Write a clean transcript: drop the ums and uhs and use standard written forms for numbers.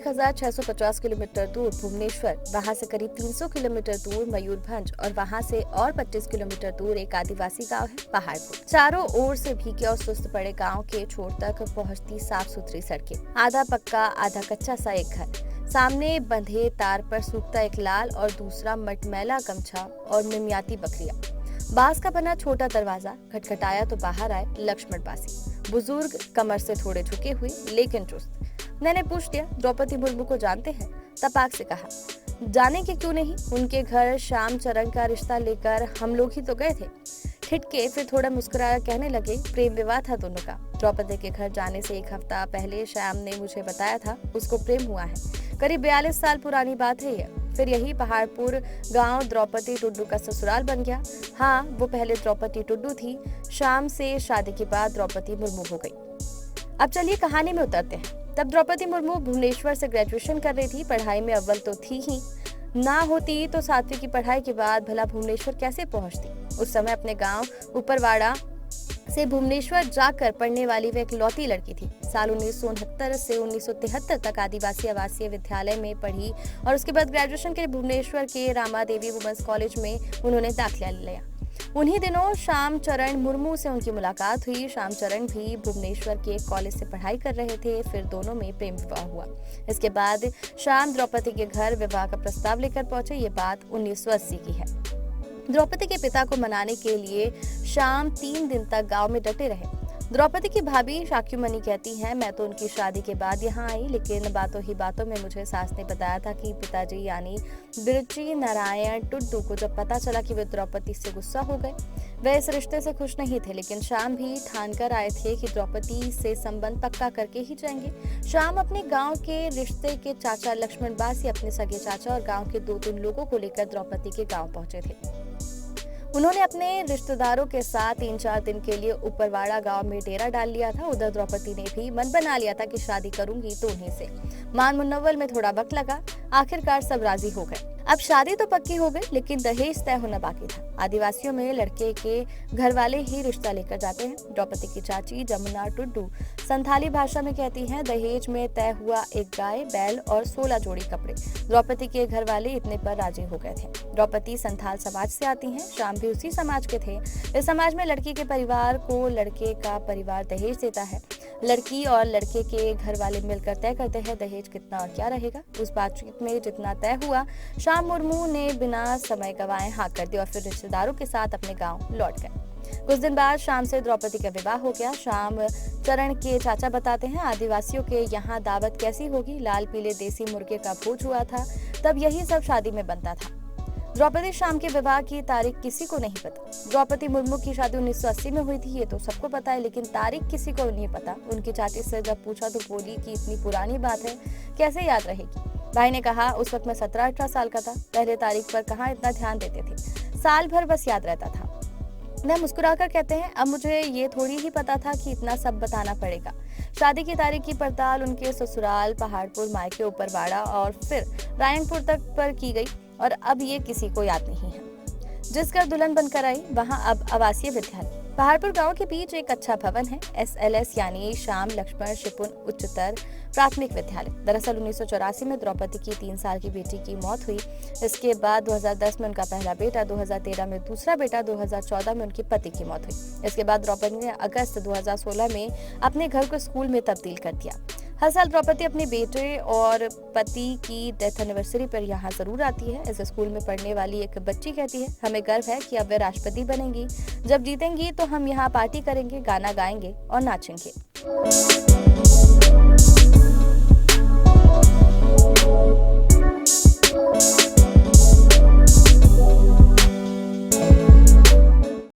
1650 kilometre दूर भुवनेश्वर, वहां से करीब 300 किलोमीटर दूर मयूरभंज और वहां से और 25 किलोमीटर दूर एक आदिवासी गांव है पहाड़पुर। चारों ओर से भीगे और सुस्त पड़े गांव के छोर तक पहुंचती साफ सुथरी सड़कें, आधा पक्का आधा कच्चा सा एक घर, सामने बंधे तार पर सूखता एक लाल और दूसरा मटमैला गमछा और मिमियाती बकरियां। बांस का बना छोटा दरवाजा खटखटाया तो बाहर आए लक्ष्मण बासी, बुजुर्ग, कमर से थोड़े झुके हुए लेकिन चुस्त। मैंने पूछ दिया, द्रौपदी मुर्मू को जानते हैं? तपाक से कहा, जाने के क्यों नहीं, उनके घर श्याम चरण का रिश्ता लेकर हम लोग ही तो गए थे। ठिठके फिर थोड़ा मुस्कुराया कहने लगे, प्रेम विवाह था दोनों का। द्रौपदी के घर जाने से एक हफ्ता पहले श्याम ने मुझे बताया था उसको प्रेम हुआ है। करीब 42 साल पुरानी बात है यह। फिर यही पहाड़पुर गांव द्रौपदी टुड्डू का ससुराल बन गया। हाँ, वो पहले द्रौपदी टुड्डू थी, श्याम से शादी के बाद द्रौपदी मुर्मू हो गई। अब चलिए कहानी में उतरते हैं। तब द्रौपदी मुर्मू भुवनेश्वर से ग्रेजुएशन कर रही थी। पढ़ाई में अव्वल तो थी ही, ना होती तो 7वीं की पढ़ाई के बाद भला भुवनेश्वर कैसे पहुंचती। उस समय अपने गांव ऊपरवाड़ा से भुवनेश्वर जाकर पढ़ने वाली वे इकलौती लड़की थी। साल 1969 से 1973 तक आदिवासी आवासीय विद्यालय में पढ़ी और उसके बाद ग्रेजुएशन के लिए भुवनेश्वर के रामा देवी वुमेन्स कॉलेज में उन्होंने दाखिला लिया। उन्हीं दिनों श्याम चरण मुर्मू से उनकी मुलाकात हुई। श्याम चरण भी भुवनेश्वर के कॉलेज से पढ़ाई कर रहे थे। फिर दोनों में प्रेम विवाह हुआ। इसके बाद श्याम द्रौपदी के घर विवाह का प्रस्ताव लेकर पहुंचे। ये बात 1980 की है। द्रौपदी के पिता को मनाने के लिए श्याम 3 दिन तक गांव में डटे रहे। द्रौपदी की भाभी शाक्यमणि कहती हैं, मैं तो उनकी शादी के बाद यहाँ आई, लेकिन बातों ही बातों में मुझे सास ने बताया था कि पिताजी यानी बिरची नारायण टुड्डू को जब पता चला कि वे द्रौपदी से गुस्सा हो गए। वे इस रिश्ते से खुश नहीं थे, लेकिन श्याम भी ठान कर आए थे कि द्रौपदी से संबंध पक्का करके ही जाएंगे। श्याम अपने गांव के रिश्ते के चाचा लक्ष्मण बासी, अपने सगे चाचा और गांव के 2-3 लोगों को लेकर द्रौपदी के गांव पहुंचे थे। उन्होंने अपने रिश्तेदारों के साथ 3-4 दिन के लिए ऊपरवाड़ा गांव में डेरा डाल लिया था। उधर द्रौपदी ने भी मन बना लिया था कि शादी करूंगी तो उन्हीं से। मान मुन्नवल में थोड़ा वक्त लगा, आखिरकार सब राजी हो गए। अब शादी तो पक्की हो गई, लेकिन दहेज तय होना बाकी था। आदिवासियों में लड़के के घर वाले ही रिश्ता लेकर जाते हैं। द्रौपदी की चाची जमुना टुड्डू संथाली भाषा में कहती हैं, दहेज में तय हुआ एक गाय, बैल और 16 जोड़ी कपड़े। द्रौपदी के घर वाले इतने पर राजी हो गए थे। द्रौपदी संथाल समाज से आती हैं, श्याम भी उसी समाज के थे। इस समाज में लड़की के परिवार को लड़के का परिवार दहेज देता है। लड़की और लड़के के घर वाले मिलकर तय करते हैं दहेज कितना और क्या रहेगा। उस बातचीत में जितना तय हुआ, श्याम मुर्मू ने बिना समय गंवाए हाँ कर दी और फिर रिश्तेदारों के साथ अपने गांव लौट गए। कुछ दिन बाद श्याम से द्रौपदी का विवाह हो गया। श्याम चरण के चाचा बताते हैं, आदिवासियों के यहाँ दावत कैसी होगी, लाल पीले देसी मुर्गे का भोज हुआ था, तब यही सब शादी में बनता था। द्रौपदी श्याम के विवाह की तारीख किसी को नहीं पता। द्रौपदी मुर्मू की शादी 1980 में हुई थी, ये तो सबको पता है, लेकिन तारीख किसी को नहीं पता। उनकी चाची से जब पूछा तो बोली कि इतनी पुरानी बात है, कैसे याद रहेगी। भाई ने कहा, उस वक्त मैं 17-18 साल का था, पहले तारीख पर कहाँ इतना ध्यान देते थे, साल भर बस याद रहता था। वह मुस्कुराकर कहते हैं, अब मुझे ये थोड़ी ही पता था कि इतना सब बताना पड़ेगा। शादी की तारीख की पड़ताल उनके ससुराल पहाड़पुर, मायके ऊपरवाड़ा और फिर रायनपुर तक पर की गई और अब ये किसी को याद नहीं है। जिस घर दुल्हन बनकर आई वहाँ अब आवासीय विद्यालय। पहाड़पुर गांव के बीच एक अच्छा भवन है, SLS यानी श्याम लक्ष्मण शिपुन उच्चतर प्राथमिक विद्यालय। दरअसल 1984 में द्रौपदी की 3 साल की बेटी की मौत हुई। इसके बाद 2010 में उनका पहला बेटा, 2013 में दूसरा बेटा, 2014 में उनके पति की मौत हुई। इसके बाद द्रौपदी ने अगस्त 2016 में अपने घर को स्कूल में तब्दील कर दिया। हर साल द्रौपदी अपने बेटे और पति की डेथ एनिवर्सरी पर यहाँ जरूर आती है। इस स्कूल में पढ़ने वाली एक बच्ची कहती है, हमें गर्व है कि अब वे राष्ट्रपति बनेंगी। जब जीतेंगी तो हम यहाँ पार्टी करेंगे, गाना गाएंगे और नाचेंगे।